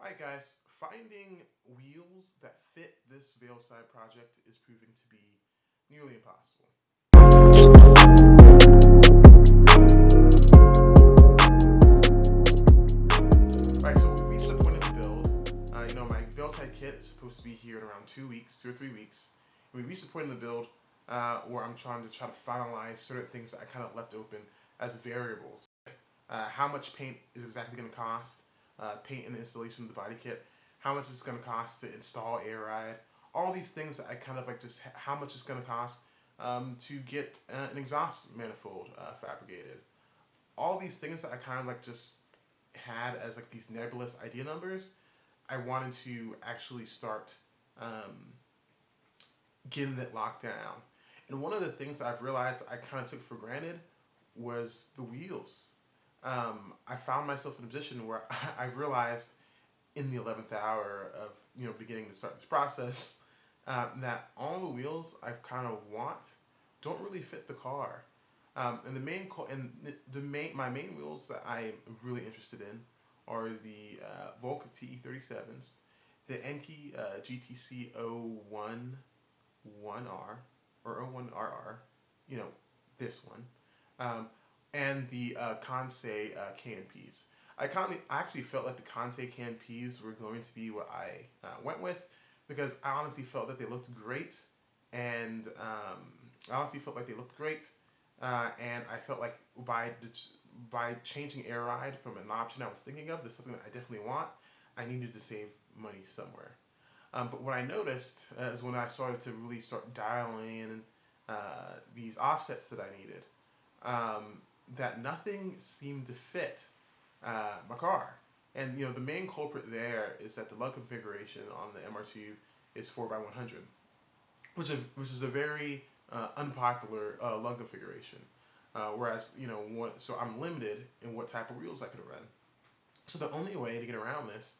Alright guys, finding wheels that fit this Veilside project is proving to be nearly impossible. Alright, so we reached the point of the build. My Veilside kit is supposed to be here in around 2 weeks, 2 or 3 weeks. And we reached the point in the build where I'm trying to finalize certain things that I kind of left open as variables. How much paint is exactly going to cost, paint and installation of the body kit, how much it's going to cost to install air ride, all these things that I kind of like just how much it's going to cost to get an exhaust manifold fabricated. All these things that I kind of like just had as like these nebulous idea numbers, I wanted to actually start getting it locked down. And one of the things that I've realized I kind of took for granted was the wheels. I found myself in a position where I realized in the 11th hour of beginning to start this process that all the wheels I kind of want don't really fit the car. And my main wheels that I'm really interested in are the Volk TE37s, the Enki GTC 011R or 01RR, this one. And the Kansei KNPs. I actually felt like the Kansei KNPs were going to be what I went with because I honestly felt that they looked great, and and I felt like by changing air ride from an option I was thinking of to something that I definitely want, I needed to save money somewhere. But what I noticed is when I started to really start dialing in these offsets that I needed, that nothing seemed to fit my car. And the main culprit there is that the lug configuration on the MR2 is 4x100, which is a very unpopular lug configuration. Whereas so I'm limited in what type of wheels I can run. So the only way to get around this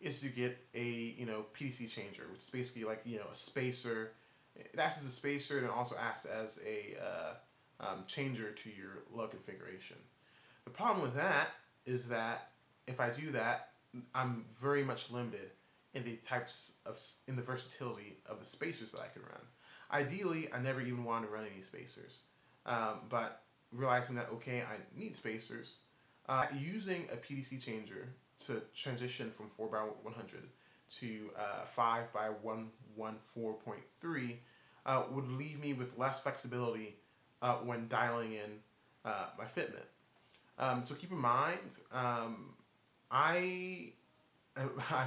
is to get a PDC changer, which is basically like a spacer. It acts as a spacer and it also acts as a changer to your lug configuration. The problem with that is that if I do that, I'm very much limited in the versatility of the spacers that I can run. Ideally, I never even want to run any spacers, but realizing that I need spacers, using a PDC changer to transition from 4x100 to 5x114.3 would leave me with less flexibility when dialing in my fitment. So keep in mind, I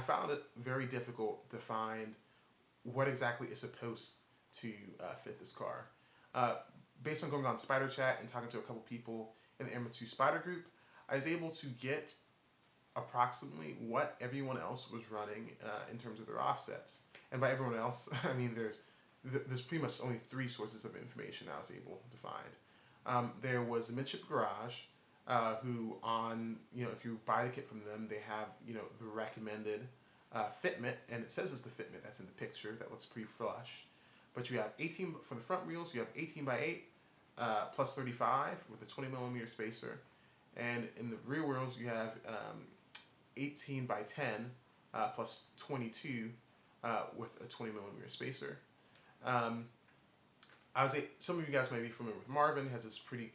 found it very difficult to find what exactly is supposed to fit this car. Based on going on Spyder chat and talking to a couple people in the MR2 Spyder group, I was able to get approximately what everyone else was running in terms of their offsets. And by everyone else, I mean there's pretty much only 3 sources of information I was able to find. There was a Midship Garage, who if you buy the kit from them, they have, the recommended fitment, and it says it's the fitment that's in the picture. That looks pretty flush. But you have 18, for the front wheels, you have 18x8 plus 35 with a 20mm spacer. And in the rear wheels, you have 18x10 plus 22 with a 20mm spacer. Some of you guys may be familiar with Marvin.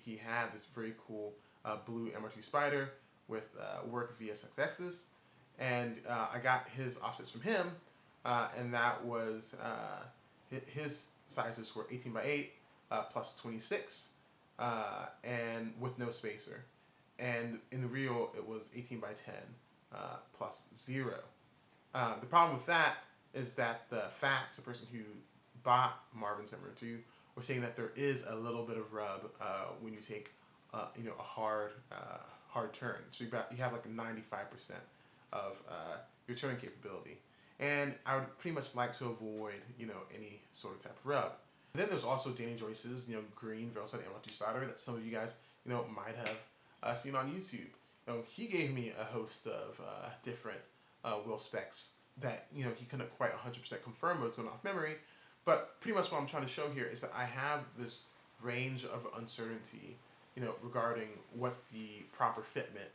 He had this very cool blue MR2 Spyder with work VSXXs, and I got his offsets from him, and that was his sizes were 18x8 plus 26, and with no spacer, and in the real it was 18x10 plus 0. The problem with that is that the person who bought Marvin's MR2 were saying that there is a little bit of rub when you take a hard turn. So you have like a 95% of your turning capability, and I would pretty much like to avoid any sort of type of rub. And then there's also Danny Joyce's green Veilside MR2 Spyder that some of you guys might have seen on YouTube. He gave me a host of different wheel specs that he couldn't quite 100% confirm, but it's going off memory. But pretty much what I'm trying to show here is that I have this range of uncertainty, regarding what the proper fitment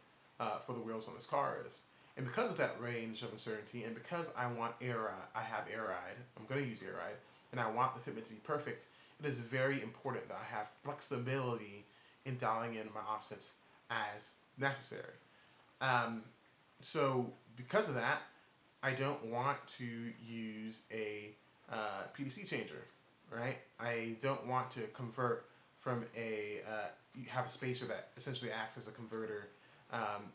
for the wheels on this car is. And because of that range of uncertainty, and because I want I have air ride, I'm going to use air ride, and I want the fitment to be perfect, it is very important that I have flexibility in dialing in my offsets as necessary. So because of that, I don't want to use a PDC changer, right? I don't want to convert from have a spacer that essentially acts as a converter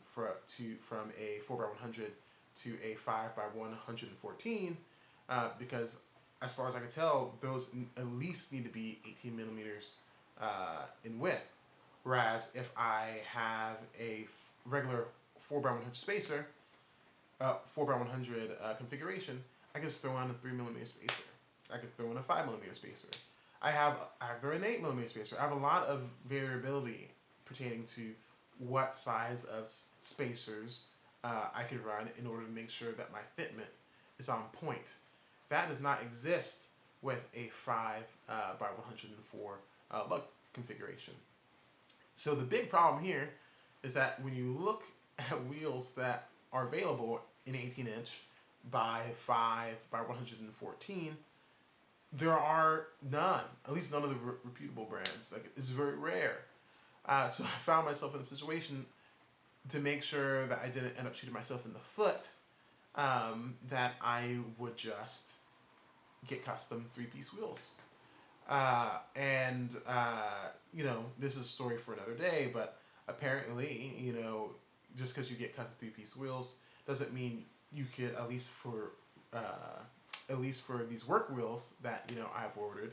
from a 4x100 to a 5x114, because as far as I can tell, those at least need to be 18 millimeters in width. Whereas if I have a regular 4x100 spacer, 4x100 configuration, I can just throw in a 3mm spacer. I could throw in a 5mm spacer. I throw in an 8mm spacer. I have a lot of variability pertaining to what size of spacers I could run in order to make sure that my fitment is on point. That does not exist with a 5x104 lug configuration. So the big problem here is that when you look at wheels that are available in 18-inch by 5x114, there are none, at least none of the reputable brands. Like, it's very rare. So I found myself in a situation, to make sure that I didn't end up shooting myself in the foot, that I would just get custom 3-piece wheels. This is a story for another day, but apparently, just because you get custom 3-piece wheels doesn't mean you could, at least for these work wheels that I've ordered,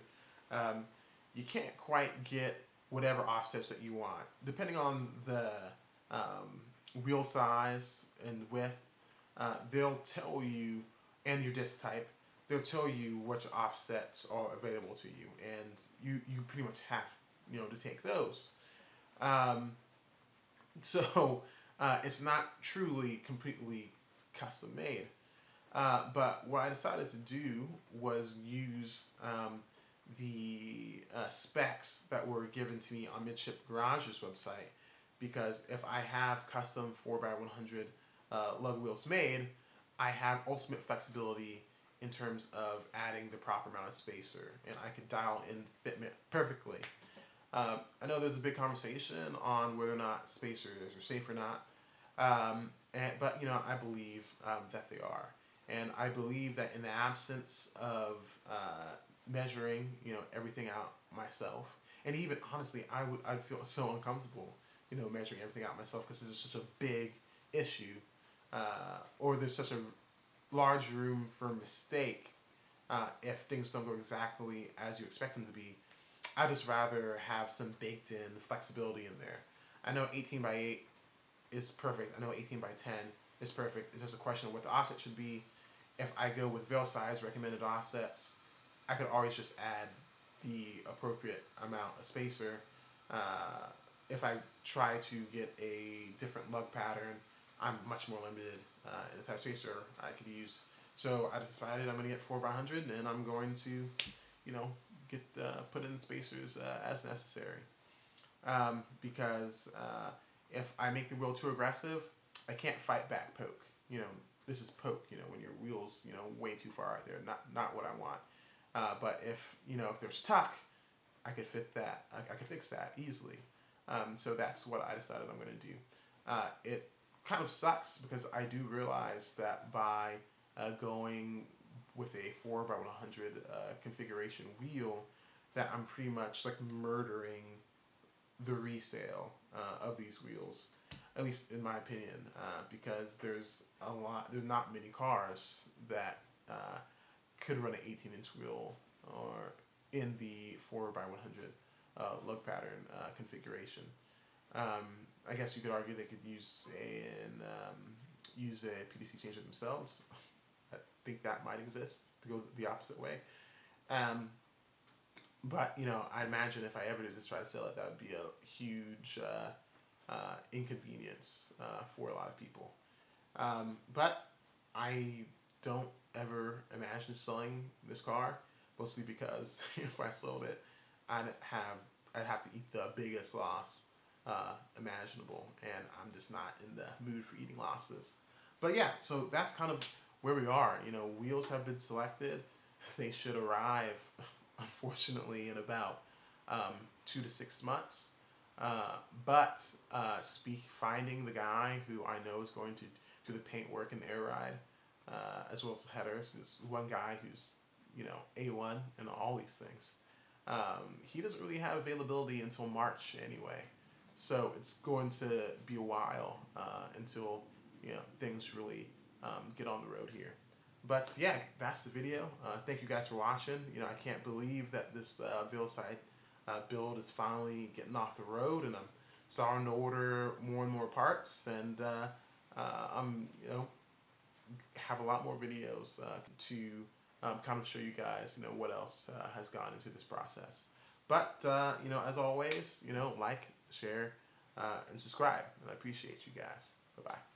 you can't quite get whatever offsets that you want, depending on the wheel size and width. They'll tell you, and your disc type, they'll tell you which offsets are available to you, and you pretty much have to take those. So it's not truly completely custom made. But what I decided to do was use the specs that were given to me on Midship Garage's website, because if I have custom 4x100 lug wheels made, I have ultimate flexibility in terms of adding the proper amount of spacer, and I can dial in fitment perfectly. I know there's a big conversation on whether or not spacers are safe or not, but I believe that they are, and I believe that in the absence of measuring everything out myself, and even honestly, I'd feel so uncomfortable measuring everything out myself, because this is such a big issue, or there's such a large room for mistake if things don't go exactly as you expect them to be. I'd just rather have some baked in flexibility in there. I know 18x8 is perfect. I know 18x10 is perfect. It's just a question of what the offset should be. If I go with Veilside's recommended offsets, I could always just add the appropriate amount of spacer. If I try to get a different lug pattern, I'm much more limited in the type of spacer I could use. So I just decided I'm going to get 4x100, and I'm going to, put in spacers as necessary. Because if I make the wheel too aggressive, I can't fight back poke. This is poke. When your wheel's way too far out there, not what I want. But if if they're stuck, I could fit that. I could fix that easily. So that's what I decided I'm going to do. It kind of sucks, because I do realize that by going with a 4x100 configuration wheel, that I'm pretty much like murdering the resale of these wheels, at least in my opinion, because there's not many cars that could run an 18-inch wheel or in the 4x100 lug pattern configuration. I guess you could argue they could use a PDC changer themselves. I think that might exist to go the opposite way. But I imagine if I ever did just try to sell it, that would be a huge inconvenience for a lot of people. But I don't ever imagine selling this car, mostly because if I sold it, I'd have to eat the biggest loss imaginable, and I'm just not in the mood for eating losses. But yeah, so that's kind of where we are. Wheels have been selected. They should arrive, unfortunately, in about 2 to 6 months. But finding the guy who I know is going to do the paint work and the air ride, as well as the headers, is one guy who's A1 and all these things. He doesn't really have availability until March anyway, so it's going to be a while until things really get on the road here. But yeah, that's the video. Thank you guys for watching. I can't believe that this Veilside build is finally getting off the road, and I'm starting to order more and more parts, and I'm have a lot more videos to kind of show you guys what else has gone into this process. But as always, like, share, and subscribe, and I appreciate you guys. Bye bye.